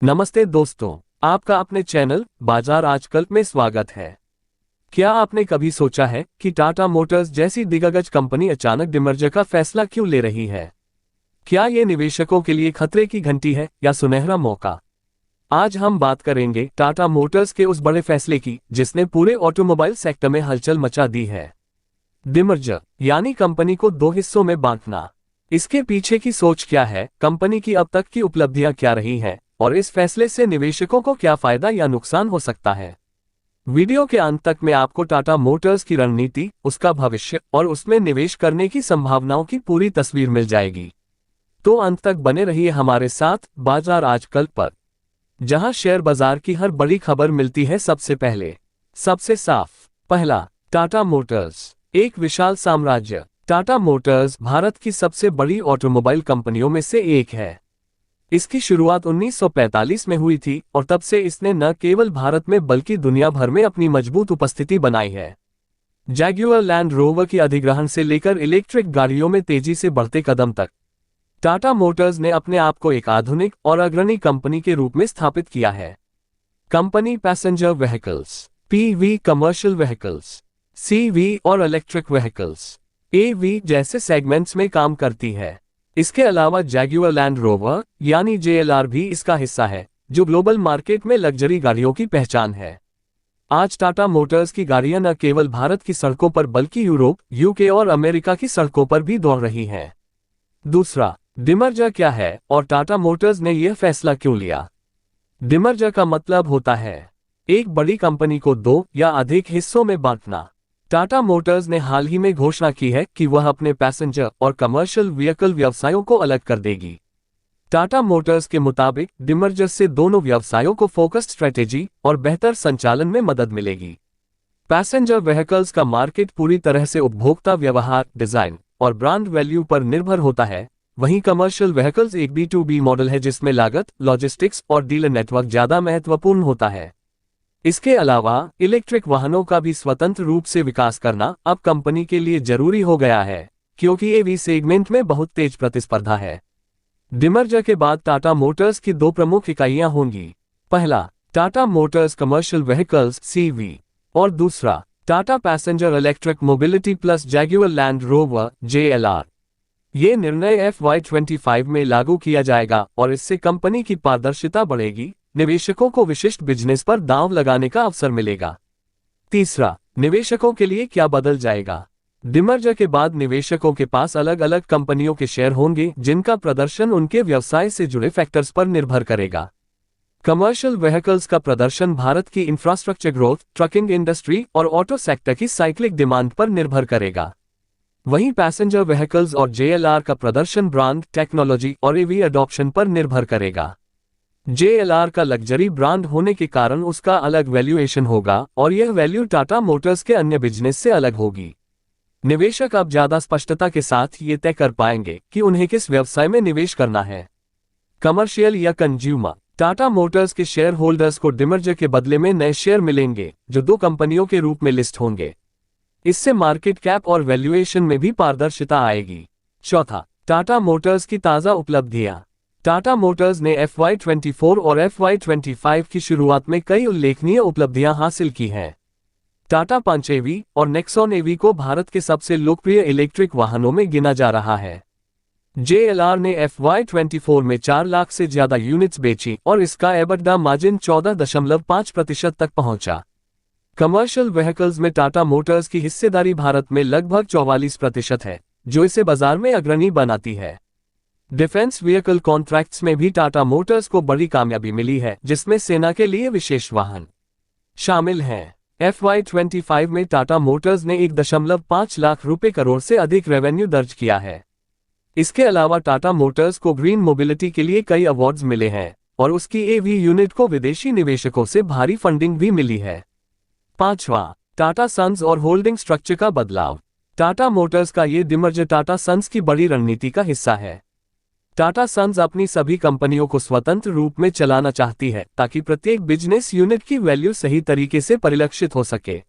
नमस्ते दोस्तों, आपका अपने चैनल बाजार आजकल में स्वागत है। क्या आपने कभी सोचा है कि टाटा मोटर्स जैसी दिग्गज कंपनी अचानक डिमर्जर का फैसला क्यों ले रही है? क्या ये निवेशकों के लिए खतरे की घंटी है या सुनहरा मौका? आज हम बात करेंगे टाटा मोटर्स के उस बड़े फैसले की जिसने पूरे ऑटोमोबाइल सेक्टर में हलचल मचा दी है। डिमर्जर यानी कंपनी को दो हिस्सों में बांटना। इसके पीछे की सोच क्या है, कंपनी की अब तक की उपलब्धियां क्या रही हैं, और इस फैसले से निवेशकों को क्या फायदा या नुकसान हो सकता है। वीडियो के अंत तक मैं आपको टाटा मोटर्स की रणनीति, उसका भविष्य और उसमें निवेश करने की संभावनाओं की पूरी तस्वीर मिल जाएगी। तो अंत तक बने रहिए हमारे साथ बाजार आजकल पर, जहां शेयर बाजार की हर बड़ी खबर मिलती है सबसे पहले, सबसे साफ। पहला, टाटा मोटर्स एक विशाल साम्राज्य। टाटा मोटर्स भारत की सबसे बड़ी ऑटोमोबाइल कंपनियों में से एक है। इसकी शुरुआत 1945 में हुई थी और तब से इसने न केवल भारत में बल्कि दुनिया भर में अपनी मजबूत उपस्थिति बनाई है। जैग्वार लैंड रोवर की अधिग्रहण से लेकर इलेक्ट्रिक गाड़ियों में तेजी से बढ़ते कदम तक, टाटा मोटर्स ने अपने आप को एक आधुनिक और अग्रणी कंपनी के रूप में स्थापित किया है। Company passenger vehicles (PV), commercial vehicles (CV) और इलेक्ट्रिक व्हीकल्स (एवी) जैसे सेगमेंट्स में काम करती है। इसके अलावा जैग्वार लैंड रोवर यानी जेएलआर भी इसका हिस्सा है, जो ग्लोबल मार्केट में लग्जरी गाड़ियों की पहचान है। आज टाटा मोटर्स की गाड़ियां न केवल भारत की सड़कों पर बल्कि यूरोप, यूके और अमेरिका की सड़कों पर भी दौड़ रही हैं। दूसरा, डिमर्जर क्या है और टाटा मोटर्स ने यह फैसला क्यों लिया? डिमर्जर का मतलब होता है एक बड़ी कंपनी को दो या अधिक हिस्सों में बांटना। टाटा मोटर्स ने हाल ही में घोषणा की है कि वह अपने पैसेंजर और कमर्शियल व्हीकल व्यवसायों को अलग कर देगी। टाटा मोटर्स के मुताबिक डिमर्जर से दोनों व्यवसायों को फोकस्ड स्ट्रेटेजी और बेहतर संचालन में मदद मिलेगी। पैसेंजर व्हीकल्स का मार्केट पूरी तरह से उपभोक्ता व्यवहार, डिजाइन और ब्रांड वैल्यू पर निर्भर होता है, वहीं कमर्शियल व्हीकल्स एक B2B मॉडल है जिसमें लागत, लॉजिस्टिक्स और डीलर नेटवर्क ज्यादा महत्वपूर्ण होता है। इसके अलावा इलेक्ट्रिक वाहनों का भी स्वतंत्र रूप से विकास करना अब कंपनी के लिए जरूरी हो गया है, क्योंकि एवी सेगमेंट में बहुत तेज प्रतिस्पर्धा है। डिमर्जर के बाद टाटा मोटर्स की दो प्रमुख इकाइयां होंगी। पहला, Tata Motors commercial vehicles (CV) और दूसरा, Tata passenger electric mobility plus Jaguar land rover (JLR). ये निर्णय FY25 में लागू किया जाएगा और इससे कंपनी की पारदर्शिता बढ़ेगी, निवेशकों को विशिष्ट बिजनेस पर दांव लगाने का अवसर मिलेगा। तीसरा, निवेशकों के लिए क्या बदल जाएगा? डिमर्जर के बाद निवेशकों के पास अलग अलग कंपनियों के शेयर होंगे जिनका प्रदर्शन उनके व्यवसाय से जुड़े फैक्टर्स पर निर्भर करेगा। कमर्शियल व्हीकल्स का प्रदर्शन भारत की इंफ्रास्ट्रक्चर ग्रोथ, ट्रकिंग इंडस्ट्री और ऑटो सेक्टर की साइक्लिक डिमांड पर निर्भर करेगा। वहीं पैसेंजर व्हीकल्स और जेएलआर का प्रदर्शन ब्रांड, टेक्नोलॉजी और ईवी अडॉप्शन पर निर्भर करेगा। जेएलआर का लग्जरी ब्रांड होने के कारण उसका अलग वैल्यूएशन होगा और यह वैल्यू टाटा मोटर्स के अन्य बिजनेस से अलग होगी। निवेशक अब ज्यादा स्पष्टता के साथ ये तय कर पाएंगे कि उन्हें किस व्यवसाय में निवेश करना है, कमर्शियल या कंज्यूमर। टाटा मोटर्स के शेयर होल्डर्स को डिमर्जर के बदले में नए शेयर मिलेंगे जो दो कंपनियों के रूप में लिस्ट होंगे। इससे मार्केट कैप और वैल्यूएशन में भी पारदर्शिता आएगी। चौथा, टाटा मोटर्स की ताजा उपलब्धियां। टाटा मोटर्स ने FY24 और FY25 की शुरुआत में कई उल्लेखनीय उपलब्धियां हासिल की हैं। टाटा पंच एवी और नेक्सॉन एवी को भारत के सबसे लोकप्रिय इलेक्ट्रिक वाहनों में गिना जा रहा है। जेएलआर ने FY24 में 4 लाख से ज्यादा यूनिट्स बेची और इसका EBITDA मार्जिन 14.5% तक पहुंचा। कमर्शियल व्हीकल्स में टाटा मोटर्स की हिस्सेदारी भारत में लगभग 44% है, जो इसे बाजार में अग्रणी बनाती है। डिफेंस व्हीकल कॉन्ट्रैक्ट्स में भी टाटा मोटर्स को बड़ी कामयाबी मिली है, जिसमें सेना के लिए विशेष वाहन शामिल हैं। FY25 में टाटा मोटर्स ने 1.5 लाख करोड़ से अधिक रेवेन्यू दर्ज किया है। इसके अलावा टाटा मोटर्स को ग्रीन मोबिलिटी के लिए कई अवार्ड्स मिले हैं और उसकी एवी यूनिट को विदेशी निवेशकों से भारी फंडिंग भी मिली है। पांचवा, टाटा सन्स और होल्डिंग स्ट्रक्चर का बदलाव। टाटा मोटर्स का ये डिमर्जर टाटा सन्स की बड़ी रणनीति का हिस्सा है। टाटा सन्स अपनी सभी कंपनियों को स्वतंत्र रूप में चलाना चाहती है ताकि प्रत्येक बिजनेस यूनिट की वैल्यू सही तरीके से परिलक्षित हो सके।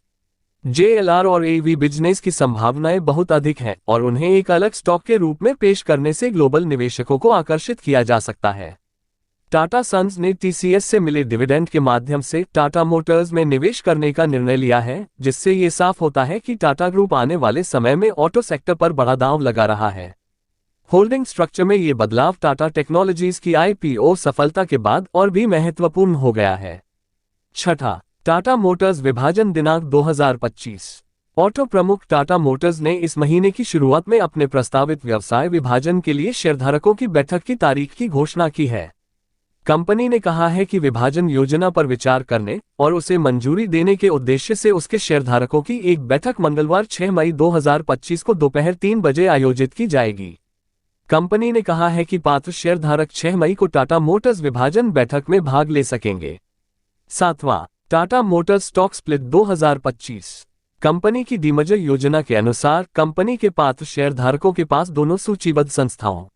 जेएलआर और एवी बिजनेस की संभावनाएं बहुत अधिक हैं और उन्हें एक अलग स्टॉक के रूप में पेश करने से ग्लोबल निवेशकों को आकर्षित किया जा सकता है। टाटा सन्स ने टीसीएस से मिले डिविडेंड के माध्यम से टाटा मोटर्स में निवेश करने का निर्णय लिया है, जिससे ये साफ होता है कि टाटा ग्रुप आने वाले समय में ऑटो सेक्टर पर बड़ा दांव लगा रहा है। होल्डिंग स्ट्रक्चर में ये बदलाव टाटा टेक्नोलॉजीज की आईपीओ सफलता के बाद और भी महत्वपूर्ण हो गया है। छठा, टाटा मोटर्स विभाजन दिनांक 2025। ऑटो प्रमुख टाटा मोटर्स ने इस महीने की शुरुआत में अपने प्रस्तावित व्यवसाय विभाजन के लिए शेयरधारकों की बैठक की तारीख की घोषणा की है। कंपनी ने कहा है कि विभाजन योजना पर विचार करने और उसे मंजूरी देने के उद्देश्य से उसके शेयरधारकों की एक बैठक मंगलवार 6 मई 2025 को दोपहर 3 बजे आयोजित की जाएगी। कंपनी ने कहा है कि पात्र शेयरधारक 6 मई को टाटा मोटर्स विभाजन बैठक में भाग ले सकेंगे। सातवां, Tata Motors stock split 2025। Company की डीमर्जर योजना के अनुसार कंपनी के पात्र शेयरधारकों के पास दोनों सूचीबद्ध संस्थाओं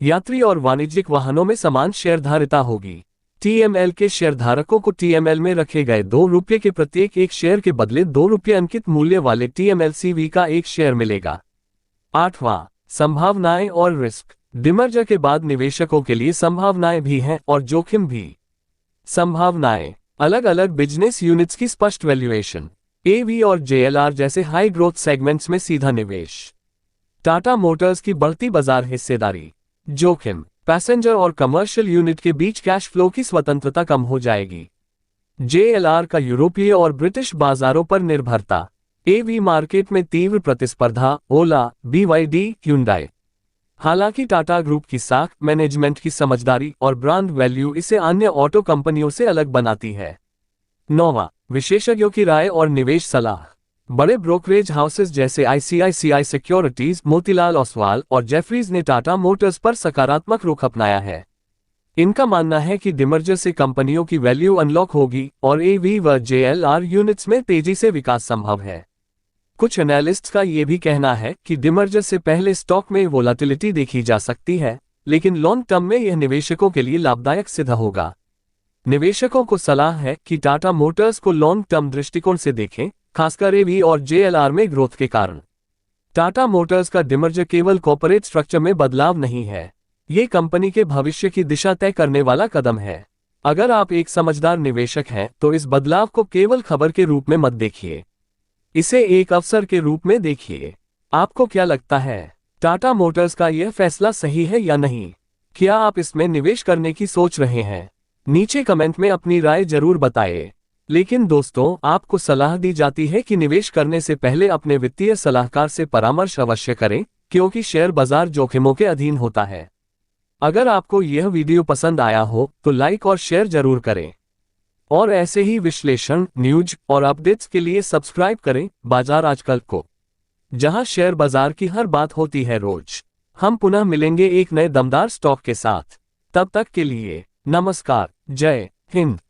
यात्री और वाणिज्यिक वाहनों में समान शेयरधारिता होगी। टीएमएल के शेयरधारकों को टीएमएल में रखे गए ₹2 के प्रत्येक एक शेयर के बदले ₹2 अंकित मूल्य वाले टीएमएलसीवी का एक शेयर मिलेगा। आठवां, संभावनाएं और रिस्क। डिमर्जर के बाद निवेशकों के लिए संभावनाएं भी हैं और जोखिम भी। संभावनाएं, अलग अलग बिजनेस यूनिट्स की स्पष्ट वैल्यूएशन, एवी और जेएलआर जैसे हाई ग्रोथ सेगमेंट्स में सीधा निवेश, टाटा मोटर्स की बढ़ती बाजार हिस्सेदारी। जोखिम, पैसेंजर और कमर्शियल यूनिट के बीच कैश फ्लो की स्वतंत्रता कम हो जाएगी। जेएलआर का यूरोपीय और ब्रिटिश बाजारों पर निर्भरता। एवी मार्केट में तीव्र प्रतिस्पर्धा, ओला, बीवाईडी, hyundai। हालांकि टाटा ग्रुप की साख, मैनेजमेंट की समझदारी और ब्रांड वैल्यू इसे अन्य ऑटो कंपनियों से अलग बनाती है। नौवां, विशेषज्ञों की राय और निवेश सलाह। बड़े ब्रोकरेज हाउसेस जैसे आईसीआईसीआई सिक्योरिटीज, मोतीलाल ओसवाल और जेफरीज ने टाटा मोटर्स पर सकारात्मक रुख अपनाया है। इनका मानना है कि डिमर्जर से कंपनियों की वैल्यू अनलॉक होगी और एवी व जेएलआर यूनिट्स में तेजी से विकास संभव है। कुछ एनालिस्ट्स का यह भी कहना है कि डिमर्जर से पहले स्टॉक में वोलाटिलिटी देखी जा सकती है, लेकिन लॉन्ग टर्म में यह निवेशकों के लिए लाभदायक सिद्ध होगा। निवेशकों को सलाह है कि टाटा मोटर्स को लॉन्ग टर्म दृष्टिकोण से देखें, खासकर एवी और जेएलआर में ग्रोथ के कारण। टाटा मोटर्स का डिमर्जर केवल कॉर्पोरेट स्ट्रक्चर में बदलाव नहीं है, ये कंपनी के भविष्य की दिशा तय करने वाला कदम है। अगर आप एक समझदार निवेशक हैं तो इस बदलाव को केवल खबर के रूप में मत देखिए, इसे एक अवसर के रूप में देखिए। आपको क्या लगता है, टाटा मोटर्स का यह फैसला सही है या नहीं? क्या आप इसमें निवेश करने की सोच रहे हैं? नीचे कमेंट में अपनी राय जरूर बताएं। लेकिन दोस्तों, आपको सलाह दी जाती है कि निवेश करने से पहले अपने वित्तीय सलाहकार से परामर्श अवश्य करें, क्योंकि शेयर बाजार जोखिमों के अधीन होता है। अगर आपको यह वीडियो पसंद आया हो तो लाइक और शेयर जरूर करें और ऐसे ही विश्लेषण, न्यूज और अपडेट्स के लिए सब्सक्राइब करें बाजार आजकल को, जहां शेयर बाजार की हर बात होती है रोज। हम पुनः मिलेंगे एक नए दमदार स्टॉक के साथ। तब तक के लिए नमस्कार, जय हिंद।